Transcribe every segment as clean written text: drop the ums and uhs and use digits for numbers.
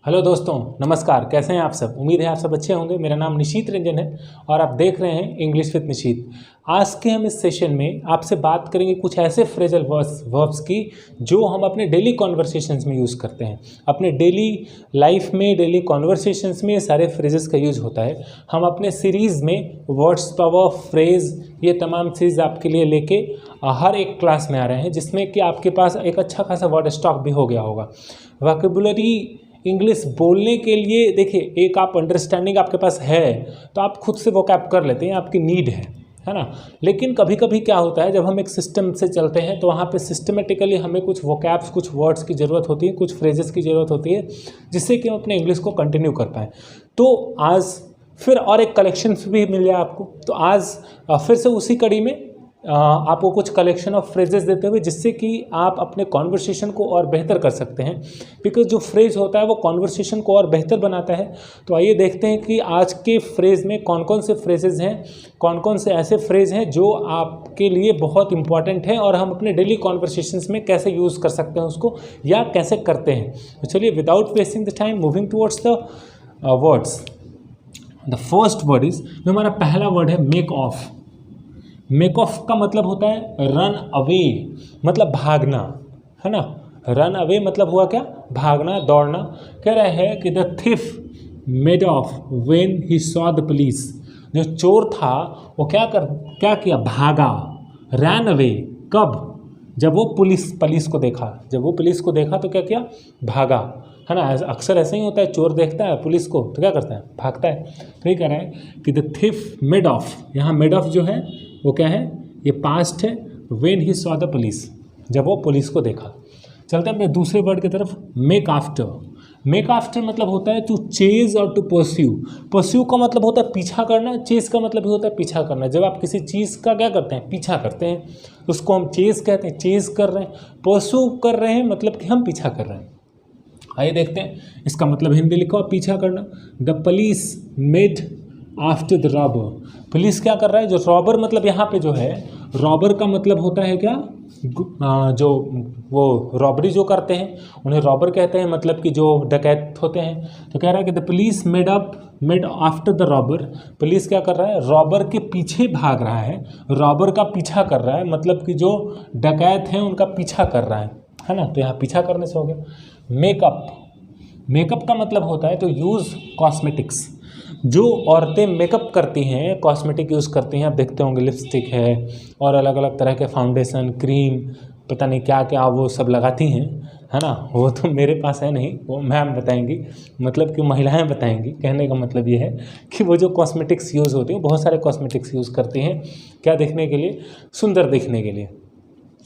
Hello दोस्तों, नमस्कार। कैसे हैं आप सब? उम्मीद है आप सब अच्छे होंगे। मेरा नाम निशीत रंजन है और आप देख रहे हैं इंग्लिश विद निशीत। आज के हम इस सेशन में आपसे बात करेंगे कुछ ऐसे फ्रेजल वर्ब्स की जो हम अपने डेली कॉन्वर्सेशंस में यूज़ करते हैं। अपने डेली लाइफ में, डेली कॉन्वर्सेशंस में सारे फ्रेजेस का यूज़ होता है। हम अपने सीरीज़ में वर्ड्स, पावर, फ्रेज़, ये तमाम चीज़ आपके लिए लेके हर एक क्लास में आ रहे हैं, जिसमें कि आपके पास एक अच्छा खासा वर्ड स्टॉक भी हो गया होगा। वोकैबुलरी इंग्लिश बोलने के लिए देखिए, एक आप अंडरस्टैंडिंग आपके पास है तो आप खुद से वोकैब कर लेते हैं, आपकी नीड है ना। लेकिन कभी कभी क्या होता है, जब हम एक सिस्टम से चलते हैं तो वहाँ पे सिस्टमेटिकली हमें कुछ वोकैब्स, कुछ वर्ड्स की ज़रूरत होती है, कुछ फ्रेजेस की ज़रूरत होती है, जिससे कि हम अपने इंग्लिश को कंटिन्यू कर पाएँ। तो आज फिर और एक कलेक्शन भी मिल जाए आपको। तो आज फिर से उसी कड़ी में आपको कुछ कलेक्शन ऑफ फ्रेजेस देते हुए, जिससे कि आप अपने कॉन्वर्सेशन को और बेहतर कर सकते हैं। बिकॉज जो फ्रेज होता है वो कॉन्वर्सेशन को और बेहतर बनाता है। तो आइए देखते हैं कि आज के फ्रेज़ में कौन कौन से फ्रेजेस हैं, कौन कौन से ऐसे फ्रेज हैं जो आपके लिए बहुत इंपॉर्टेंट हैं और हम अपने डेली कॉन्वर्सेशंस में कैसे यूज़ कर सकते हैं उसको, या कैसे करते हैं। तो चलिए, without wasting the time, moving towards the words. The first word is, जो हमारा पहला वर्ड है, मेक ऑफ। मेक ऑफ का मतलब होता है रन अवे, मतलब भागना, है ना। रन अवे मतलब हुआ क्या? भागना, दौड़ना। कह रहे हैं कि the thief made of when he saw the police. जो चोर था वो क्या किया? भागा। रैन अवे कब? जब वो पुलिस को देखा। जब वो पुलिस को देखा तो क्या किया? भागा, है ना। अक्सर ऐसे ही होता है, चोर देखता है पुलिस को तो क्या करता है? भागता है। तो ये कह रहा है कि द थिफ मेड ऑफ, यहाँ मेड ऑफ जो है वो क्या है? ये पास्ट है। When he saw the police, जब वो पुलिस को देखा। चलते हैं अपने दूसरे वर्ड की तरफ, मेक आफ्टर। मेक आफ्टर मतलब होता है टू चेज और टू परस्यू। परस्यू का मतलब होता है पीछा करना, चेज का मतलब भी होता है पीछा करना। जब आप किसी चीज़ का क्या करते हैं? पीछा करते हैं, उसको हम चेज कहते हैं। चेज कर रहे हैं, परस्यू कर रहे हैं, मतलब कि हम पीछा कर रहे हैं। आइए देखते हैं इसका मतलब। हिंदी लिखो, पीछा करना। The police made after the robber. Police क्या कर रहा है? जो रॉबर, मतलब यहाँ पे जो है रॉबर का मतलब होता है क्या? जो वो रॉबरी जो करते हैं उन्हें रॉबर कहते हैं, मतलब कि जो डकैत होते हैं। तो कह रहा है कि the police made after the robber. Police क्या कर रहा है? रॉबर के पीछे भाग रहा है, रॉबर का पीछा कर रहा है, मतलब कि जो डकैत हैं उनका पीछा कर रहा है ना। तो यहाँ पीछा करने से हो गया। मेकअप, मेकअप का मतलब होता है तो यूज़ कॉस्मेटिक्स। जो औरतें मेकअप करती हैं, कॉस्मेटिक यूज़ करती हैं, आप देखते होंगे लिपस्टिक है और अलग अलग तरह के फाउंडेशन, क्रीम, पता नहीं क्या क्या वो सब लगाती हैं, है ना। वो तो मेरे पास है नहीं, वो मैम बताएंगी, मतलब कि महिलाएं बताएंगी। कहने का मतलब ये है कि वो जो कॉस्मेटिक्स यूज़ होती हैं, बहुत सारे कॉस्मेटिक्स यूज़ करती हैं, क्या देखने के लिए? सुंदर दिखने के लिए,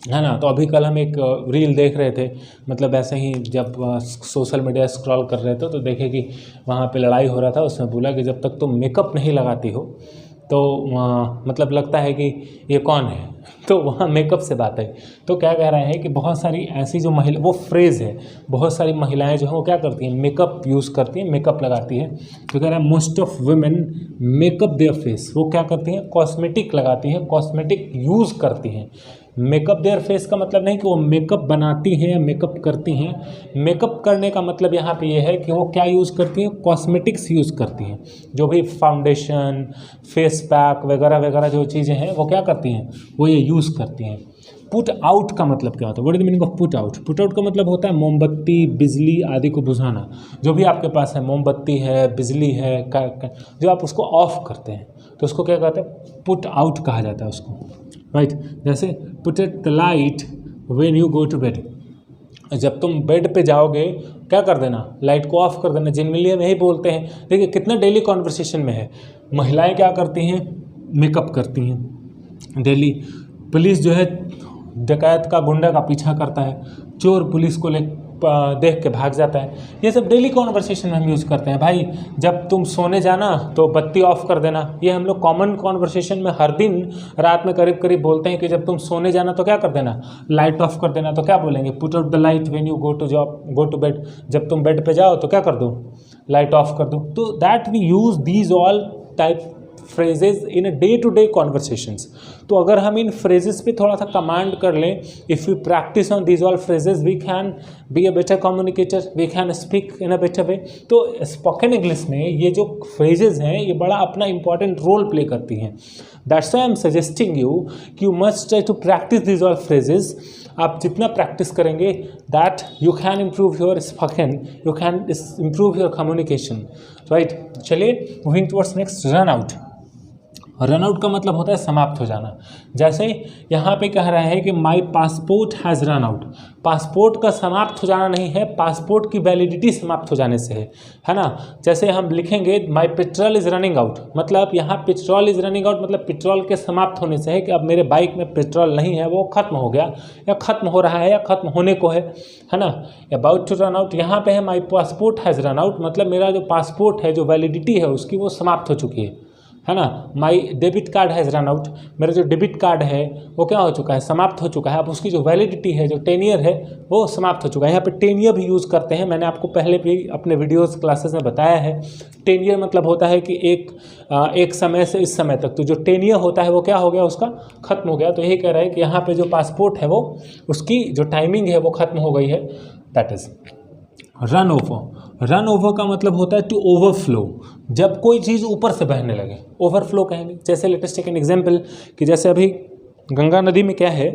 है ना। तो अभी कल हम एक रील देख रहे थे, मतलब ऐसे ही जब सोशल मीडिया स्क्रॉल कर रहे थे तो देखे कि वहाँ पे लड़ाई हो रहा था। उसमें बोला कि जब तक तुम मेकअप नहीं लगाती हो तो मतलब लगता है कि ये कौन है। तो वहाँ मेकअप से बात है। तो क्या कह रहे हैं कि बहुत सारी ऐसी जो महिला, वो फ्रेज़ है, बहुत सारी महिलाएं जो हैं वो क्या करती हैं? मेकअप यूज़ करती हैं, मेकअप लगाती हैं। तो कह रहा है most of women makeup their face. वो क्या करती हैं? कॉस्मेटिक लगाती हैं, कॉस्मेटिक यूज़ करती हैं। मेकअप देयर फेस का मतलब नहीं कि वो मेकअप बनाती हैं या मेकअप करती हैं। मेकअप करने का मतलब यहाँ पे ये है कि वो क्या यूज़ करती हैं? कॉस्मेटिक्स यूज़ करती हैं। जो भी फाउंडेशन, फेस पैक वगैरह वगैरह जो चीज़ें हैं वो क्या करती हैं? वो ये यूज़ करती हैं। पुट आउट का मतलब क्या होता है? What is the meaning of put out? Put out का मतलब होता है मोमबत्ती, बिजली आदि को बुझाना। जो भी आपके पास है, मोमबत्ती है, बिजली है, जो आप उसको ऑफ करते हैं तो उसको क्या कहते हैं? पुट आउट कहा जाता है उसको, राइट। जैसे put it the light when you go to bed. जब तुम बेड पे जाओगे क्या कर देना? लाइट को ऑफ कर देना। जनरली हम यही बोलते हैं। देखिए कितना डेली कॉन्वर्सेशन में है। महिलाएं क्या करती हैं? मेकअप करती हैं डेली। पुलिस जो है डकैत का, गुंडा का पीछा करता है। चोर पुलिस को देख के भाग जाता है। ये सब डेली कॉन्वर्सेशन में हम यूज़ करते हैं। भाई जब तुम सोने जाना तो बत्ती ऑफ कर देना। ये हम लोग कॉमन कॉन्वर्सेशन में हर दिन रात में करीब करीब बोलते हैं कि जब तुम सोने जाना तो क्या कर देना? लाइट ऑफ कर देना। तो क्या बोलेंगे? Put out the light when you go to bed. जब तुम बेड पे जाओ तो क्या कर दो? लाइट ऑफ कर दो। तो that we use these all type phrases in day to day conversations. तो अगर हम इन फ्रेजेस पे थोड़ा सा कमांड कर लें, if you practice on these all phrases we can be a better communicator, we can speak in a better way. तो spoken English में ये जो फ्रेजेस हैं ये बड़ा अपना इंपॉर्टेंट रोल प्ले करती हैं। That's why I am suggesting you कि you must try to practice these all phrases. आप जितना प्रैक्टिस करेंगे that you can improve your spoken, you can improve your communication, right. चलिए moving towards next, run out. Run out का मतलब होता है समाप्त हो जाना। जैसे यहाँ पे कह रहा है कि माई passport has run out. Passport का समाप्त हो जाना नहीं है, पासपोर्ट की वैलिडिटी समाप्त हो जाने से है ना। जैसे हम लिखेंगे माई पेट्रोल इज़ रनिंग आउट, मतलब यहाँ पेट्रोल इज़ रनिंग आउट मतलब पेट्रोल के समाप्त होने से है कि अब मेरे बाइक में पेट्रोल नहीं है, वो ख़त्म हो गया या ख़त्म हो रहा है या ख़त्म होने को है ना। अबाउट टू रन आउट, यहाँ पे है माई पासपोर्ट हैज़ रन आउट, मतलब मेरा जो पासपोर्ट है, जो वैलिडिटी है उसकी, वो समाप्त हो चुकी है ना। My debit card has run out, मेरा जो डेबिट कार्ड है वो क्या हो चुका है, समाप्त हो चुका है। अब उसकी जो वैलिडिटी है, जो 10 ईयर है, वो समाप्त हो चुका है। यहाँ पे 10 ईयर भी यूज़ करते हैं, मैंने आपको पहले भी अपने वीडियोस क्लासेस में बताया है। 10 ईयर मतलब होता है कि एक समय से इस समय तक, तो जो 10 ईयर होता है वो क्या हो गया, उसका ख़त्म हो गया। तो यही कह रहा है कि यहाँ पर जो पासपोर्ट है वो, उसकी जो टाइमिंग है वो ख़त्म हो गई है। That is run over. Run over का मतलब होता है टू ओवरफ्लो, जब कोई चीज़ ऊपर से बहने लगे, ओवरफ्लो कहेंगे। जैसे लेटेस्ट टेक एन एग्जाम्पल कि जैसे अभी गंगा नदी में क्या है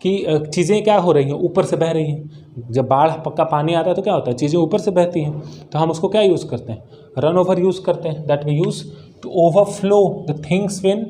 कि चीज़ें क्या हो रही हैं, ऊपर से बह रही हैं। जब बाढ़ पक्का पानी आता है तो क्या होता है, चीज़ें ऊपर से बहती हैं, तो हम उसको क्या यूज़ करते हैं, रन ओवर यूज़ करते हैं। That we use to overflow the things when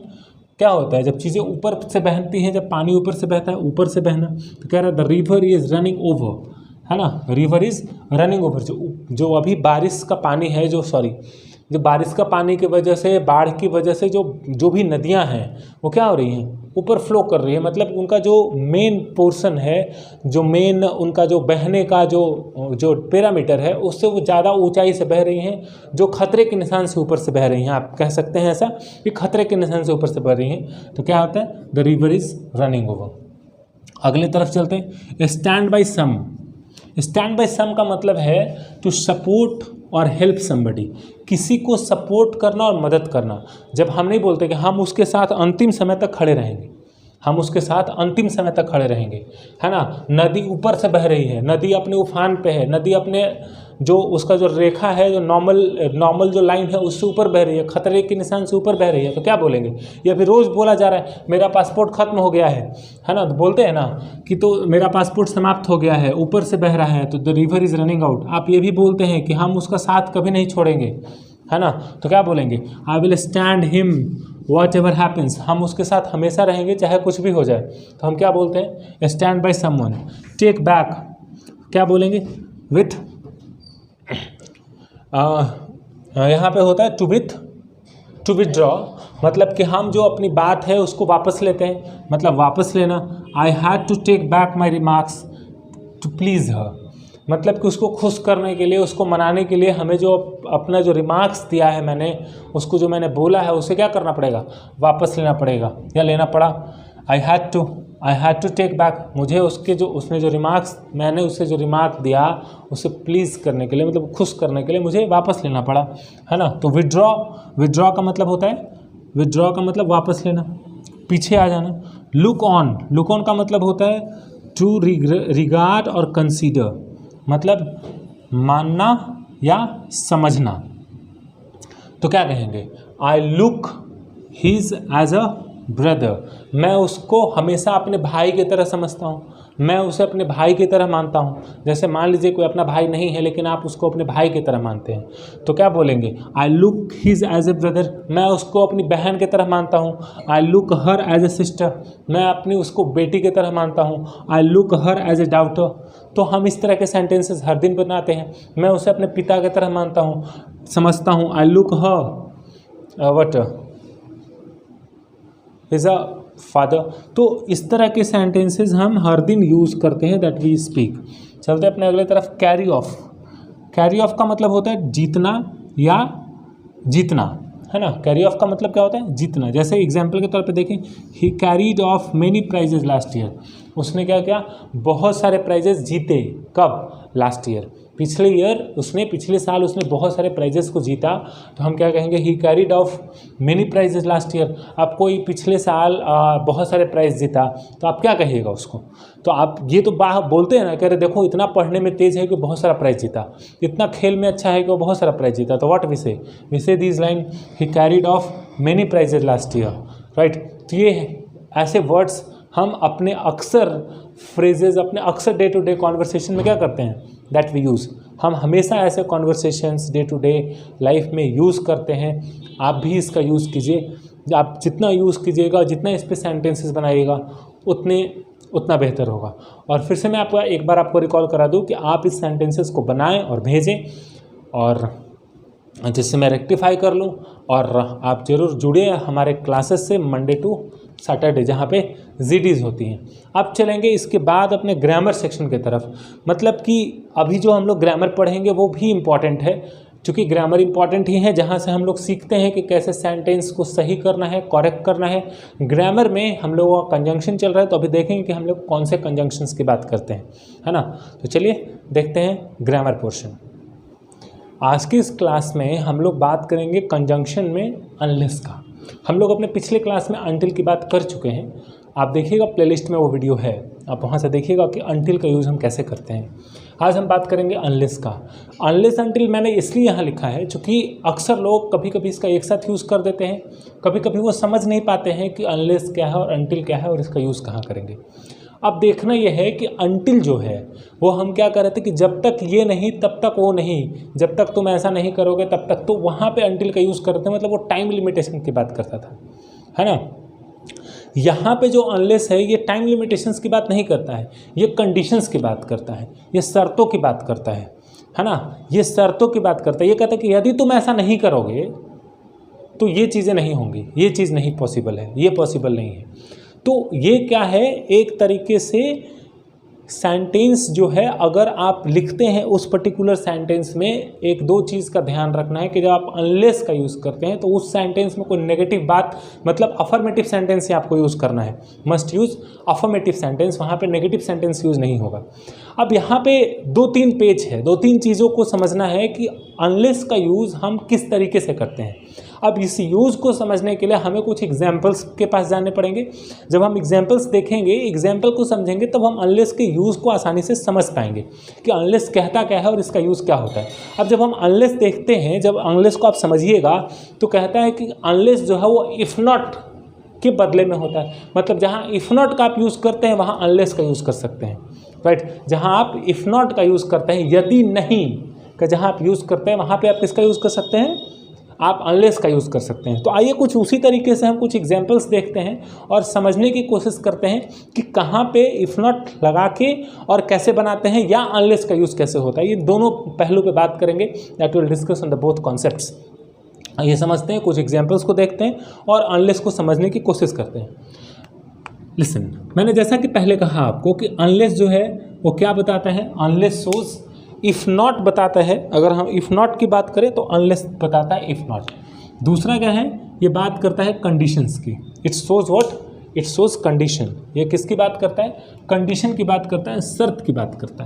क्या होता है, जब चीज़ें ऊपर से बहती हैं, जब पानी ऊपर से बहता है, ऊपर से बहना। तो कह रहा है the river is running over, है ना, रिवर इज़ रनिंग ओवर। जो अभी बारिश का पानी है, जो बारिश का पानी की वजह से, बाढ़ की वजह से जो भी नदियां हैं वो क्या हो रही हैं, ऊपर फ्लो कर रही है। मतलब उनका जो मेन पोर्शन है, जो मेन उनका जो बहने का जो पैरामीटर है, उससे वो ज़्यादा ऊंचाई से बह रही हैं, जो खतरे के निशान से ऊपर से बह रही हैं। आप कह सकते हैं ऐसा कि खतरे के निशान से ऊपर से बह रही हैं। तो क्या होता है, the river is running over. अगले तरफ चलते हैं, stand by some. Stand by some का मतलब है टू सपोर्ट और हेल्प समबडी, किसी को सपोर्ट करना और मदद करना। जब हम नहीं बोलते कि हम उसके साथ अंतिम समय तक खड़े रहेंगे, हम उसके साथ अंतिम समय तक खड़े रहेंगे, है ना। नदी ऊपर से बह रही है, नदी अपने उफान पे है, नदी अपने जो उसका जो रेखा है, जो नॉर्मल जो लाइन है उससे ऊपर बह रही है, खतरे के निशान से ऊपर बह रही है, तो क्या बोलेंगे। या फिर रोज़ बोला जा रहा है मेरा पासपोर्ट ख़त्म हो गया है ना, तो बोलते हैं ना कि तो मेरा पासपोर्ट समाप्त हो गया है, ऊपर से बह रहा है, तो the river is running out. आप ये भी बोलते हैं कि हम उसका साथ कभी नहीं छोड़ेंगे, है ना, तो क्या बोलेंगे, I will stand him what ever happens, हम उसके साथ हमेशा रहेंगे चाहे कुछ भी हो जाए। तो हम क्या बोलते हैं, stand by someone. Take back क्या बोलेंगे, विथ यहाँ पे होता है टू विथड्रॉ, मतलब कि हम जो अपनी बात है उसको वापस लेते हैं, मतलब वापस लेना। I had to take back my remarks to please her, मतलब कि उसको खुश करने के लिए, उसको मनाने के लिए हमें जो अपना जो रिमार्क्स दिया है मैंने, उसको जो मैंने बोला है उसे क्या करना पड़ेगा, वापस लेना पड़ेगा या लेना पड़ा। I had to take back, मुझे उसने जो रिमार्क्स, मैंने उसे जो रिमार्क दिया उसे प्लीज़ करने के लिए, मतलब खुश करने के लिए मुझे वापस लेना पड़ा, है ना। तो विड्रॉ का मतलब होता है, विड्रॉ का मतलब वापस लेना, पीछे आ जाना। लुक ऑन का मतलब होता है टू रिगार्ड और कंसीडर, मतलब मानना या समझना। तो क्या कहेंगे, I look his as a brother, मैं उसको हमेशा अपने भाई की तरह समझता हूँ, मैं उसे अपने भाई की तरह मानता हूँ। जैसे मान लीजिए कोई अपना भाई नहीं है लेकिन आप उसको अपने भाई की तरह मानते हैं, तो क्या बोलेंगे, I look his as a brother, मैं उसको अपनी बहन की तरह मानता हूँ। I look her as a sister, मैं अपनी उसको बेटी की तरह मानता हूँ। I look her as a daughter, तो हम इस तरह के सेंटेंसेस हर दिन बनाते हैं। मैं उसे अपने पिता की तरह मानता हूँ, समझता हूँ। I look her what is a father. तो इस तरह के सेंटेंसेस हम हर दिन यूज़ करते हैं, दैट वी स्पीक। चलते अपने अगले तरफ, कैरी ऑफ का मतलब होता है जीतना या जीतना, है ना। कैरी ऑफ का मतलब क्या होता है, जीतना। जैसे एग्जाम्पल के तौर पे देखें, he carried off many prizes last year, उसने क्या किया, बहुत सारे प्राइजेस जीते। कब, लास्ट ईयर, पिछले ईयर उसने, पिछले साल उसने बहुत सारे प्राइजेस को जीता, तो हम क्या कहेंगे, he carried off many prizes last year. आप कोई पिछले साल बहुत सारे प्राइज जीता तो आप क्या कहिएगा उसको? तो आप ये तो बोलते हैं ना, कह रहे देखो इतना पढ़ने में तेज है कि बहुत सारा प्राइज जीता, इतना खेल में अच्छा है कि वो बहुत सारा प्राइज जीता। तो what we say this line, he carried off many prizes last year, right. तो ये ऐसे वर्ड्स हम अपने अक्सर फ्रेजेस, अपने अक्सर डे टू डे कॉन्वर्सेशन में क्या करते हैं, दैट वी यूज़। हम हमेशा ऐसे conversations day to day life में यूज़ करते हैं। आप भी इसका यूज़ कीजिए। आप जितना यूज़ कीजिएगा, जितना इस पर सेंटेंसेस बनाइएगा, उतना बेहतर होगा। और फिर से मैं एक बार आपको रिकॉल करा दूं कि आप इस सेंटेंसेस को बनाएं और भेजें, और जिससे मैं रेक्टिफाई कर लूं। और आप ज़रूर जुड़े हमारे क्लासेस से मंडे टू सैटरडे, जहाँ पे जीडीज़ होती हैं। अब चलेंगे इसके बाद अपने ग्रामर सेक्शन की तरफ। मतलब कि अभी जो हम लोग ग्रामर पढ़ेंगे वो भी इम्पॉर्टेंट है, क्योंकि ग्रामर इम्पॉर्टेंट ही है, जहाँ से हम लोग सीखते हैं कि कैसे सेंटेंस को सही करना है, करेक्ट करना है। ग्रामर में हम लोगों का कंजंक्शन चल रहा है, तो अभी देखेंगे कि हम लोग कौन से कंजंक्शंस की बात करते हैं, है ना। तो चलिए देखते हैं ग्रामर पोर्शन। आज की इस क्लास में हम लोग बात करेंगे कंजंक्शन में अनलेस का। हम लोग अपने पिछले क्लास में अनटिल की बात कर चुके हैं। आप देखिएगा प्लेलिस्ट में वो वीडियो है, आप वहाँ से देखिएगा कि अनटिल का यूज़ हम कैसे करते हैं। आज हम बात करेंगे अनलेस का। अनलेस अनटिल मैंने इसलिए यहाँ लिखा है क्योंकि अक्सर लोग कभी कभी इसका एक साथ यूज़ कर देते हैं, कभी कभी वो समझ नहीं पाते हैं कि अनलेस क्या है और अनटिल क्या है और इसका यूज़ कहाँ करेंगे। अब देखना यह है कि अनटिल जो है वो हम क्या कर रहे थे कि जब तक ये नहीं तब तक वो नहीं, जब तक तुम ऐसा नहीं करोगे तब तक, तो वहाँ पे अनटिल का यूज़ करते हैं। मतलब वो टाइम लिमिटेशन की बात करता था, है ना। यहाँ पे जो अनलेस है ये टाइम लिमिटेशंस की बात नहीं करता है, ये कंडीशंस की बात करता है, ये शर्तों की बात करता है ना। ये शर्तों की बात करता है। ये कहता है कि यदि तुम ऐसा नहीं करोगे तो ये चीज़ें नहीं होंगी, ये चीज़ नहीं पॉसिबल है, ये पॉसिबल नहीं है। तो ये क्या है, एक तरीके से सेंटेंस जो है अगर आप लिखते हैं उस पर्टिकुलर सेंटेंस में एक दो चीज़ का ध्यान रखना है कि जब आप अनलेस का यूज़ करते हैं तो उस सेंटेंस में कोई नेगेटिव बात, मतलब अफर्मेटिव सेंटेंस ही आपको यूज़ करना है। मस्ट यूज़ अफर्मेटिव सेंटेंस, वहाँ पे नेगेटिव सेंटेंस यूज़ नहीं होगा। अब यहाँ पे 2-3 पेज है, 2-3 चीज़ों को समझना है कि अनलेस का यूज़ हम किस तरीके से करते हैं। अब इस यूज़ को समझने के लिए हमें कुछ एग्जाम्पल्स के पास जाने पड़ेंगे। जब हम एग्जाम्पल्स देखेंगे, एग्जाम्पल को समझेंगे, तब हम अनलेस के यूज़ को आसानी से समझ पाएंगे कि अनलेस कहता क्या है और इसका यूज़ क्या होता है। अब जब हम अनलेस देखते हैं, जब अनलेस को आप समझिएगा तो कहता है कि अनलेस जो है वो इफ़ नॉट के बदले में होता है। मतलब जहाँ इफ़ नॉट का आप यूज़ करते हैं वहाँ अनलेस का यूज़ कर सकते हैं, राइट। जहाँ आप इफ़ नॉट का यूज़ करते हैं, यदि नहीं का जहाँ आप यूज़ करते हैं, वहाँ पे आप किसका यूज़ कर सकते हैं, आप अनलेस का यूज़ कर सकते हैं। तो आइए कुछ उसी तरीके से हम कुछ एग्जाम्पल्स देखते हैं और समझने की कोशिश करते हैं कि कहाँ पे इफ़ नॉट लगा के और कैसे बनाते हैं, या अनलेस का यूज़ कैसे होता है। ये दोनों पहलू पे बात करेंगे, that will discuss on the both concepts. ये समझते हैं, कुछ एग्जाम्पल्स को देखते हैं और अनलेस को समझने की कोशिश करते हैं। लिसन, मैंने जैसा कि पहले कहा आपको कि अनलेस जो है वो क्या बताता है, अनलेस शोज इफ़ नॉट बताता है। अगर हम इफ़ नॉट की बात करें तो अनलेस बताता है इफ़ नॉट। दूसरा क्या है, ये बात करता है कंडीशंस की। It shows what, it shows condition. ये किसकी बात करता है, कंडीशन की बात करता है, शर्त की बात करता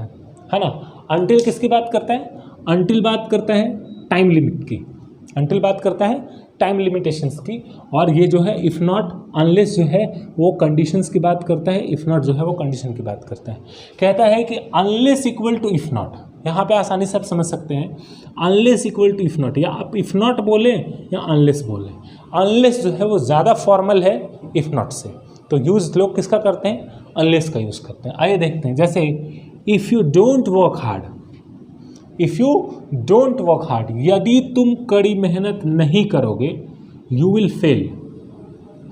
है ना। अनटिल किसकी बात करता है, अनटिल बात करता है टाइम लिमिट की, अनटिल बात करता है टाइम लिमिटेशंस की। और ये जो है इफ़ नॉट, अनलेस जो है वो कंडीशंस की बात करता है, इफ़ नॉट जो है वो कंडीशन की बात करता है। कहता है कि unless equal to if not. यहाँ पे आसानी से आप समझ सकते हैं, unless equal to if not, या आप इफ़ नॉट बोले या अनलेस बोले। अनलेस जो है वो ज़्यादा फॉर्मल है इफ़ नॉट से, तो यूज़ लोग किसका करते हैं, अनलेस का यूज़ करते हैं। आइए देखते हैं, जैसे if you don't work hard, if you don't work hard, यदि तुम कड़ी मेहनत नहीं करोगे, यू विल फेल,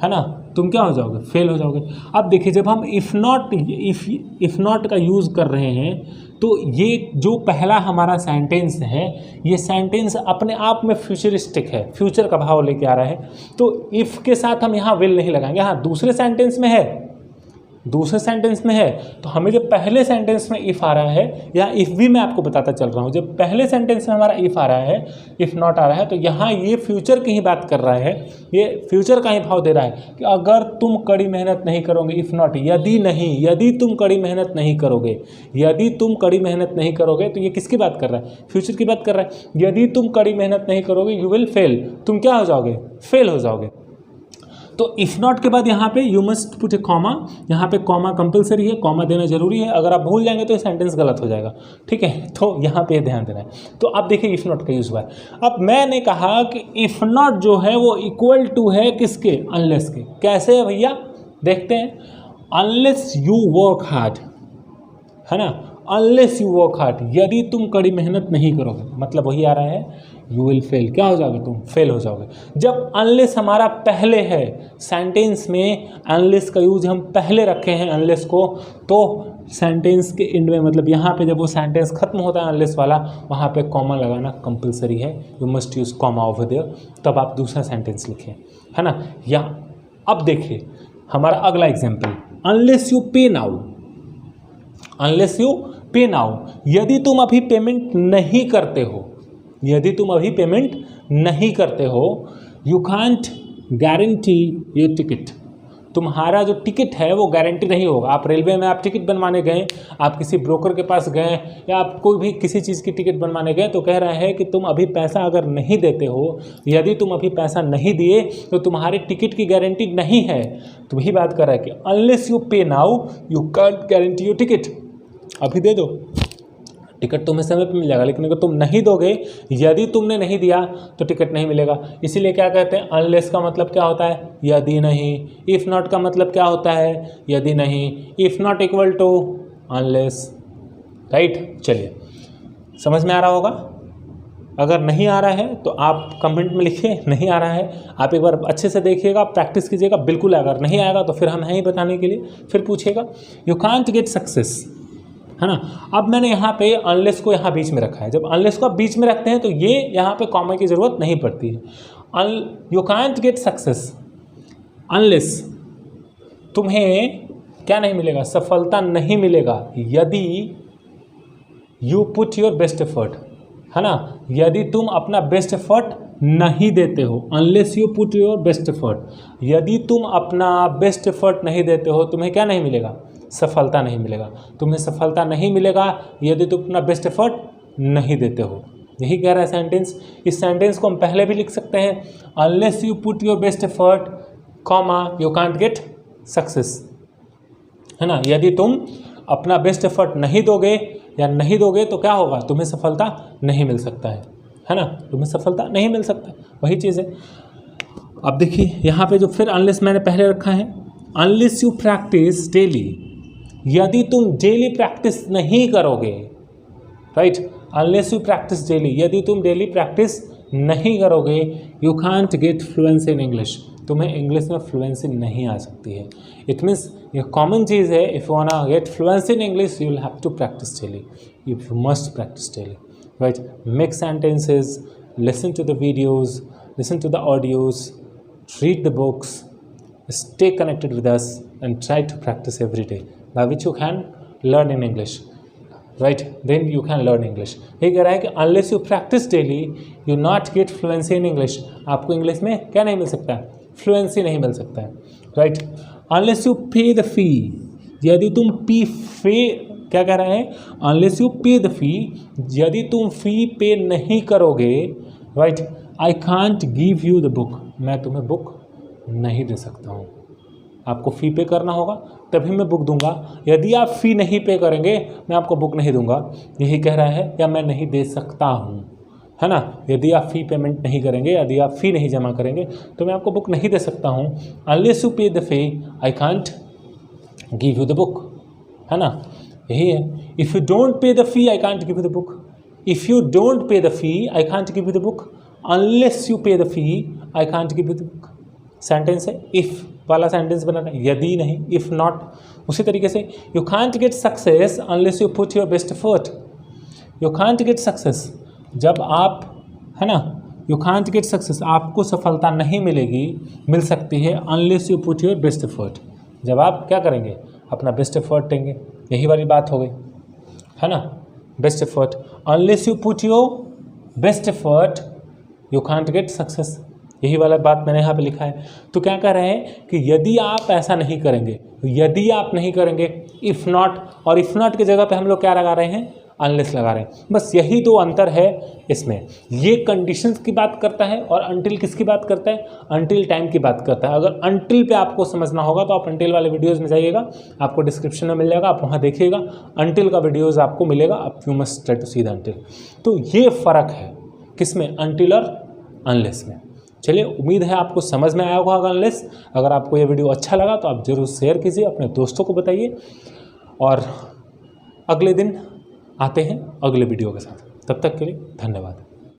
है ना, तुम क्या हो जाओगे, फेल हो जाओगे। अब देखिए, जब हम इफ़ नॉट का यूज़ कर रहे हैं तो ये जो पहला हमारा सेंटेंस है, ये सेंटेंस अपने आप में फ्यूचरिस्टिक है, फ्यूचर का भाव लेके आ रहा है। तो इफ़ के साथ हम यहाँ विल नहीं लगाएंगे। हाँ, दूसरे सेंटेंस में है दूसरे सेंटेंस में है, तो हमें जब पहले सेंटेंस में इफ़ आ रहा है, या इफ़ भी मैं आपको बताता चल रहा हूँ, जब पहले सेंटेंस में हमारा इफ़ आ रहा है, इफ़ नॉट आ रहा है, तो यहाँ ये फ्यूचर की ही बात कर रहा है, ये फ्यूचर का ही भाव दे रहा है कि अगर तुम कड़ी मेहनत नहीं करोगे, इफ़ नॉट, यदि नहीं, यदि तुम कड़ी मेहनत नहीं करोगे, यदि तुम कड़ी मेहनत नहीं करोगे, तो ये किसकी बात कर रहा है? फ्यूचर की बात कर रहा है। यदि तुम कड़ी मेहनत नहीं करोगे, यू विल फेल, तुम क्या हो जाओगे? फेल हो जाओगे। तो इफ़ नॉट के बाद यहाँ पे you must put A comma, यहाँ पे कॉमा कंपलसरी है, कॉमा देना जरूरी है, अगर आप भूल जाएंगे तो ये सेंटेंस गलत हो जाएगा, ठीक है। तो यहाँ पे ध्यान देना है। तो आप देखिए इफ़ नॉट का यूज़ हुआ है। अब मैंने कहा कि इफ़ नॉट जो है वो इक्वल टू है किसके? अनलेस के। कैसे है भैया? देखते हैं। अनलेस यू वर्क हार्ड, है ना, अनलेस यू वर्क हार्ड, यदि तुम कड़ी मेहनत नहीं करोगे, मतलब वही आ रहा है, यू विल फेल, क्या हो जाओगे? तुम फेल हो जाओगे। जब अनलेस हमारा पहले है सेंटेंस में, अनलेस का यूज हम पहले रखे हैं अनलेस को, तो सेंटेंस के एंड में, मतलब यहाँ पे जब वो सेंटेंस खत्म होता है अनलेस वाला, वहाँ पे कॉमा लगाना कंपलसरी है, you must use comma over there, तब आप दूसरा सेंटेंस लिखें, है ना। या अब देखिए हमारा अगला एग्जाम्पल, अनलेस यू पे नाउ, अनलेस यू पे नाउ, यदि तुम अभी पेमेंट नहीं करते हो, यदि तुम अभी पेमेंट नहीं करते हो, you can't guarantee your ticket, तुम्हारा जो टिकट है वो गारंटी नहीं होगा। आप रेलवे में आप टिकट बनवाने गए, आप किसी ब्रोकर के पास गए, या आप कोई भी किसी चीज़ की टिकट बनवाने गए, तो कह रहा है कि तुम अभी पैसा अगर नहीं देते हो, यदि तुम अभी पैसा नहीं दिए तो तुम्हारे टिकट की गारंटी नहीं है। तो वही बात कर रहा है कि अनलेस यू पे now you can't guarantee your ticket, अभी दे दो टिकट तुम्हें समय पे मिल जाएगा, लेकिन अगर तुम नहीं दोगे, यदि तुमने नहीं दिया तो टिकट नहीं मिलेगा। इसीलिए क्या कहते हैं, अनलेस का मतलब क्या होता है? यदि नहीं। इफ़ नॉट का मतलब क्या होता है? यदि नहीं। If not equal to unless, right. चलिए समझ में आ रहा होगा। अगर नहीं आ रहा है तो आप कमेंट में लिखिए, नहीं आ रहा है आप एक बार अच्छे से देखिएगा, प्रैक्टिस कीजिएगा, बिल्कुल अगर नहीं आएगा तो फिर हम हैं ही बताने के लिए, फिर पूछिएगा। यू कांट गेट सक्सेस, है ना। अब मैंने यहाँ पे अनलेस को यहाँ बीच में रखा है, जब अनलेस को आप बीच में रखते हैं तो ये यहाँ पे कॉमा की ज़रूरत नहीं पड़ती है। You can't get success unless, तुम्हें क्या नहीं मिलेगा? सफलता नहीं मिलेगा यदि you put your best effort, है ना, यदि तुम अपना बेस्ट एफर्ट नहीं देते हो। Unless you put your best effort, यदि तुम अपना बेस्ट एफर्ट नहीं देते हो, तुम्हें क्या नहीं मिलेगा? सफलता नहीं मिलेगा। तुम्हें सफलता नहीं मिलेगा यदि तुम अपना बेस्ट एफर्ट नहीं देते हो। यही कह रहा है सेंटेंस। इस सेंटेंस को हम पहले भी लिख सकते हैं, unless you put your best effort comma you can't get success, है ना। यदि तुम अपना बेस्ट एफर्ट नहीं दोगे या नहीं दोगे तो क्या होगा? तुम्हें सफलता नहीं मिल सकता है ना, तुम्हें सफलता नहीं मिल सकता। वही चीज़ है। अब देखिए यहाँ पे जो फिर अनलेस मैंने पहले रखा है, अनलेस यू प्रैक्टिस डेली, यदि तुम डेली प्रैक्टिस नहीं करोगे, right, unless you practice daily, यदि तुम डेली प्रैक्टिस नहीं करोगे, you can't get fluency in English, तुम्हें इंग्लिश में फ्लुएंसी नहीं आ सकती है। इट मीन्स ये कॉमन चीज़ है, if you want get fluency in English you will have to practice daily, you must practice daily, right. Make sentences, listen to the videos, listen to the audios, read the books, stay connected with us and try to practice every day, by which you can learn in English, right, then you can learn English। ये कह रहा है कि unless you practice daily you not get fluency in English, आपको English में क्या नहीं मिल सकता है? फ्लुएंसी नहीं मिल सकता है, right. unless you pay the fee, यदि तुम क्या कह रहा है? unless you pay the fee, यदि तुम फी पे नहीं करोगे, right, I can't give you the book, मैं तुम्हें बुक नहीं दे सकता हूँ। आपको फ़ी पे करना होगा तभी मैं बुक दूंगा, यदि आप फ़ी नहीं पे करेंगे मैं आपको बुक नहीं दूंगा। यही कह रहा है, या मैं नहीं दे सकता हूँ, है ना। यदि आप फ़ी पेमेंट नहीं करेंगे, यदि आप फ़ी नहीं जमा करेंगे तो मैं आपको बुक नहीं दे सकता हूँ। Unless you pay the fee I can't give you the book, है ना, यही है। If you don't pay the fee I can't give you the book, if you don't pay the fee I can't give you the book, unless you pay the fee I can't give you the book. Sentence है, if वाला sentence बनाना, यदि नहीं, if not. उसी तरीके से you can't get success unless you put your best effort, you can't get success, जब आप, है ना, यू कांट गेट सक्सेस, आपको सफलता नहीं मिलेगी, मिल सकती है, unless you put your best effort, जब आप क्या करेंगे? अपना बेस्ट एफर्ट देंगे, यही वाली बात हो गई, है ना। Best effort, unless you put your best effort you can't get success, यही वाला बात मैंने यहाँ पे लिखा है। तो क्या कह रहे हैं कि यदि आप ऐसा नहीं करेंगे, यदि आप नहीं करेंगे, इफ़ नॉट, और इफ़ नॉट की जगह पे हम लोग क्या लगा रहे हैं, अनलेस लगा रहे हैं। बस यही दो अंतर है इसमें। ये कंडीशंस की बात करता है और अनटिल किसकी बात करता है, अनटिल टाइम की बात करता है। अगर अनटिल पे आपको समझना होगा तो आप अनटिल वाले वीडियोस में जाइएगा, आपको डिस्क्रिप्शन में मिल जाएगा, आप वहाँ देखिएगा, अनटिल का वीडियोस आपको मिलेगा। आप you must try to see the until. तो ये फ़र्क है किसमें, अनटिल और अनलेस में। चलिए, उम्मीद है आपको समझ में आया होगा अनलेस। अगर आपको ये वीडियो अच्छा लगा तो आप ज़रूर शेयर कीजिए, अपने दोस्तों को बताइए, और अगले दिन आते हैं अगले वीडियो के साथ। तब तक के लिए धन्यवाद।